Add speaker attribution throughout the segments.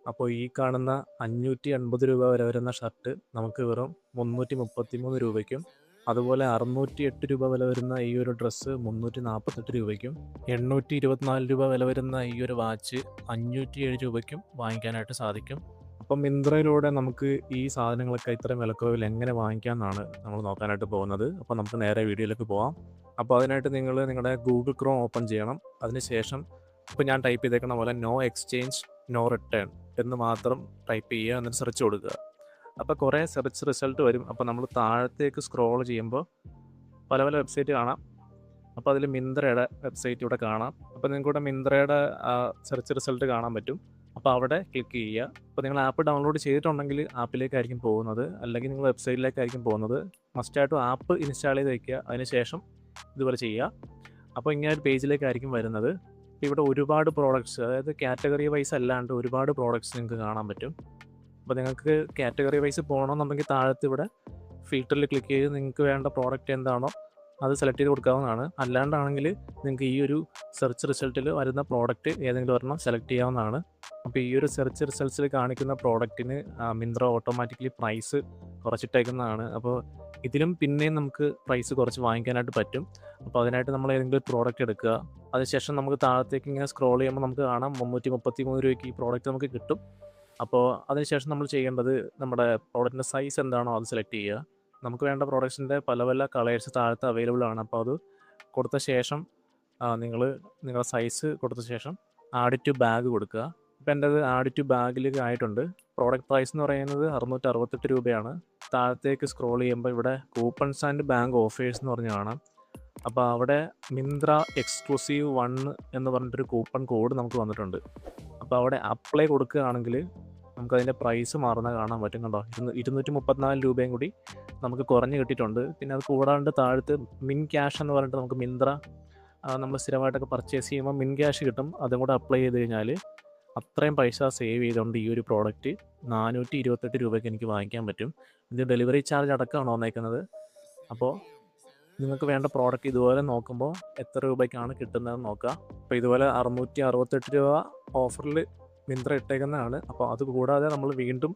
Speaker 1: അപ്പോൾ ഈ കാണുന്ന 580 രൂപ വരെ വരുന്ന ഷർട്ട് നമുക്ക് വെറും 333 രൂപയ്ക്കും, അതുപോലെ 608 രൂപ വില വരുന്ന ഈ ഒരു ഡ്രസ്സ് 348 രൂപയ്ക്കും, 824 രൂപ വില വരുന്ന ഈ ഒരു വാച്ച് 507 രൂപയ്ക്കും വാങ്ങിക്കാനായിട്ട് സാധിക്കും. അപ്പം മിന്ത്രയിലൂടെ നമുക്ക് ഈ സാധനങ്ങളൊക്കെ ഇത്രയും വിലക്കുറവിൽ എങ്ങനെ വാങ്ങിക്കാമെന്നാണ് നമ്മൾ നോക്കാനായിട്ട് പോകുന്നത്. അപ്പോൾ നമുക്ക് നേരെ വീഡിയോയിലേക്ക് പോകാം. അപ്പോൾ അതിനായിട്ട് നിങ്ങൾ നിങ്ങളുടെ ഗൂഗിൾ ക്രോം ഓപ്പൺ ചെയ്യണം. അതിനുശേഷം ഇപ്പോൾ ഞാൻ ടൈപ്പ് ചെയ്തേക്കുന്ന പോലെ നോ എക്സ്ചേഞ്ച് നോ റിട്ടേൺ എന്ന് മാത്രം ടൈപ്പ് ചെയ്യുക, എന്നിട്ട് സെർച്ച് കൊടുക്കുക. അപ്പോൾ കുറേ സെർച്ച് റിസൾട്ട് വരും. അപ്പോൾ നമ്മൾ താഴത്തേക്ക് സ്ക്രോൾ ചെയ്യുമ്പോൾ പല പല വെബ്സൈറ്റ് കാണാം. അപ്പോൾ അതിൽ മിന്ത്രയുടെ വെബ്സൈറ്റ് ഇവിടെ കാണാം. അപ്പോൾ നിങ്ങൾക്ക് ഇവിടെ മിന്ത്രയുടെ സെർച്ച് റിസൾട്ട് കാണാൻ പറ്റും. അപ്പോൾ അവിടെ ക്ലിക്ക് ചെയ്യുക. അപ്പോൾ നിങ്ങൾ ആപ്പ് ഡൗൺലോഡ് ചെയ്തിട്ടുണ്ടെങ്കിൽ ആപ്പിലേക്കായിരിക്കും പോകുന്നത്, അല്ലെങ്കിൽ നിങ്ങൾ വെബ്സൈറ്റിലേക്കായിരിക്കും പോകുന്നത്. മസ്റ്റായിട്ടും ആപ്പ് ഇൻസ്റ്റാൾ ചെയ്ത് വയ്ക്കുക. അതിനുശേഷം ഇതുപോലെ ചെയ്യുക. അപ്പോൾ ഇങ്ങനെ ഒരു പേജിലേക്കായിരിക്കും വരുന്നത്. ഇവിടെ ഒരുപാട് പ്രോഡക്റ്റ്സ്, അതായത് കാറ്റഗറി വൈസ് അല്ലാണ്ട് ഒരുപാട് പ്രോഡക്റ്റ്സ് നിങ്ങൾക്ക് കാണാൻ പറ്റും. അപ്പോൾ നിങ്ങൾക്ക് കാറ്റഗറി വൈസ് പോകണമെന്നുണ്ടെങ്കിൽ താഴത്ത് ഇവിടെ ഫിൽറ്ററിൽ ക്ലിക്ക് ചെയ്ത് നിങ്ങൾക്ക് വേണ്ട പ്രോഡക്റ്റ് എന്താണോ അത് സെലക്ട് ചെയ്ത് കൊടുക്കാവുന്നതാണ്. അല്ലാണ്ടാണെങ്കിൽ നിങ്ങൾക്ക് ഈ ഒരു സെർച്ച് റിസൾട്ടിൽ വരുന്ന പ്രോഡക്റ്റ് ഏതെങ്കിലും ഒരെണ്ണം സെലക്ട് ചെയ്യാവുന്നതാണ്. അപ്പോൾ ഈ ഒരു സെർച്ച് റിസൾട്ട്സിൽ കാണിക്കുന്ന പ്രോഡക്റ്റിന് മിന്ത്ര ഓട്ടോമാറ്റിക്കലി പ്രൈസ് കുറച്ചിട്ടേക്കുന്നതാണ്. അപ്പോൾ ഇതിലും പിന്നെയും നമുക്ക് പ്രൈസ് കുറച്ച് വാങ്ങിക്കാനായിട്ട് പറ്റും. അപ്പോൾ അതിനായിട്ട് നമ്മൾ ഏതെങ്കിലും ഒരു പ്രോഡക്റ്റ് എടുക്കുക. അതിനുശേഷം നമുക്ക് താഴത്തേക്ക് ഇങ്ങനെ സ്ക്രോൾ ചെയ്യുമ്പോൾ നമുക്ക് കാണാം 333 രൂപയ്ക്ക് ഈ പ്രോഡക്റ്റ് നമുക്ക് കിട്ടും. അപ്പോൾ അതിനുശേഷം നമ്മൾ ചെയ്യേണ്ടത് നമ്മുടെ പ്രോഡക്റ്റിൻ്റെ സൈസ് എന്താണോ അത് സെലക്ട് ചെയ്യുക. നമുക്ക് വേണ്ട പ്രോഡക്ട്സിൻ്റെ പല പല കളേഴ്സ് താഴത്ത് അവൈലബിൾ ആണ്. അപ്പോൾ അത് കൊടുത്ത ശേഷം നിങ്ങളുടെ സൈസ് കൊടുത്ത ശേഷം ആഡ് ടു ബാഗ് കൊടുക്കുക. ഇപ്പോൾ എൻ്റെ അത് ആഡ് ടു ബാഗിലേക്ക് ആയിട്ടുണ്ട്. പ്രോഡക്റ്റ് പ്രൈസ് എന്ന് പറയുന്നത് 668 രൂപയാണ്. താഴത്തേക്ക് സ്ക്രോൾ ചെയ്യുമ്പോൾ ഇവിടെ കൂപ്പൺസ് ആൻഡ് ബാങ്ക് ഓഫേഴ്സ് എന്ന് പറഞ്ഞ് കാണാം. അപ്പോൾ അവിടെ മിന്ത്ര എക്സ്ക്ലൂസീവ് 1 എന്ന് പറഞ്ഞിട്ടൊരു കൂപ്പൺ കോഡ് നമുക്ക് വന്നിട്ടുണ്ട്. അപ്പോൾ അവിടെ അപ്ലൈ കൊടുക്കുകയാണെങ്കിൽ നമുക്കതിൻ്റെ പ്രൈസ് മാറുന്ന കാണാൻ പറ്റും. കണ്ടോ, 234 രൂപയും കൂടി നമുക്ക് കുറഞ്ഞ് കിട്ടിയിട്ടുണ്ട്. പിന്നെ അത് കൂടാണ്ട് താഴത്ത് മിൻ ക്യാഷ് എന്ന് പറഞ്ഞിട്ട് നമുക്ക് മിന്ത്ര നമ്മൾ സ്ഥിരമായിട്ടൊക്കെ പർച്ചേസ് ചെയ്യുമ്പോൾ മിൻ ക്യാഷ് കിട്ടും. അതും കൂടെ അപ്ലൈ ചെയ്ത് കഴിഞ്ഞാൽ അത്രയും പൈസ സേവ് ചെയ്തുകൊണ്ട് ഈ ഒരു പ്രോഡക്റ്റ് 428 രൂപയ്ക്ക് എനിക്ക് വാങ്ങിക്കാൻ പറ്റും. ഇത് ഡെലിവറി ചാർജ് അടക്കമാണ് വന്നേക്കുന്നത്. അപ്പോൾ നിങ്ങൾക്ക് വേണ്ട പ്രോഡക്റ്റ് ഇതുപോലെ നോക്കുമ്പോൾ എത്ര രൂപയ്ക്കാണ് കിട്ടുന്നതെന്ന് നോക്കുക. അപ്പോൾ ഇതുപോലെ 668 രൂപ ഓഫറിൽ മിന്ത്ര ഇട്ടേക്കുന്നതാണ്. അപ്പോൾ അത് കൂടാതെ നമ്മൾ വീണ്ടും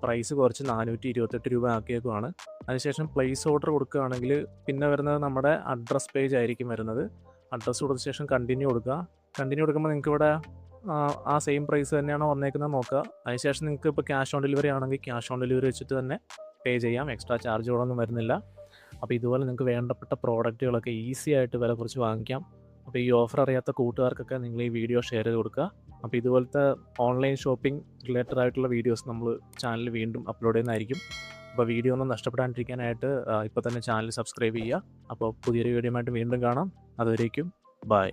Speaker 1: പ്രൈസ് കുറച്ച് 428 രൂപ ആക്കിയേക്കുവാണ്. അതിനുശേഷം പ്ലേസ് ഓർഡർ കൊടുക്കുകയാണെങ്കിൽ പിന്നെ വരുന്നത് നമ്മുടെ അഡ്രസ് പേജ് ആയിരിക്കും വരുന്നത്. അഡ്രസ്സ് കൊടുത്ത ശേഷം കണ്ടിന്യൂ കൊടുക്കുക. കണ്ടിന്യൂ കൊടുക്കുമ്പോൾ നിങ്ങൾക്ക് ഇവിടെ ആ സെയിം പ്രൈസ് തന്നെയാണോ വന്നേക്കുന്നത് നോക്കുക. അതിനുശേഷം നിങ്ങൾക്ക് ഇപ്പോൾ ക്യാഷ് ഓൺ ഡെലിവറി ആണെങ്കിൽ ക്യാഷ് ഓൺ ഡെലിവറി വെച്ചിട്ട് തന്നെ പേ ചെയ്യാം. എക്സ്ട്രാ ചാർജുകളൊന്നും വരുന്നില്ല. അപ്പോൾ ഇതുപോലെ നിങ്ങൾക്ക് വേണ്ടപ്പെട്ട പ്രോഡക്റ്റുകളൊക്കെ ഈസി ആയിട്ട് വില കുറച്ച് വാങ്ങിക്കാം. അപ്പോൾ ഈ ഓഫർ അറിയാത്ത കൂട്ടുകാർക്കൊക്കെ നിങ്ങൾ ഈ വീഡിയോ ഷെയർ ചെയ്ത് കൊടുക്കുക. അപ്പോൾ ഇതുപോലത്തെ ഓൺലൈൻ ഷോപ്പിംഗ് റിലേറ്റഡ് ആയിട്ടുള്ള വീഡിയോസ് നമ്മൾ ചാനലിൽ വീണ്ടും അപ്ലോഡ് ചെയ്യുന്നതായിരിക്കും. അപ്പോൾ വീഡിയോ ഒന്നും നഷ്ടപ്പെടാണ്ടിരിക്കാനായിട്ട് ഇപ്പോൾ തന്നെ ചാനൽ സബ്സ്ക്രൈബ് ചെയ്യുക. അപ്പോൾ പുതിയൊരു വീഡിയോ ആയിട്ട് വീണ്ടും കാണാം. അതുവരേക്കും ബൈ.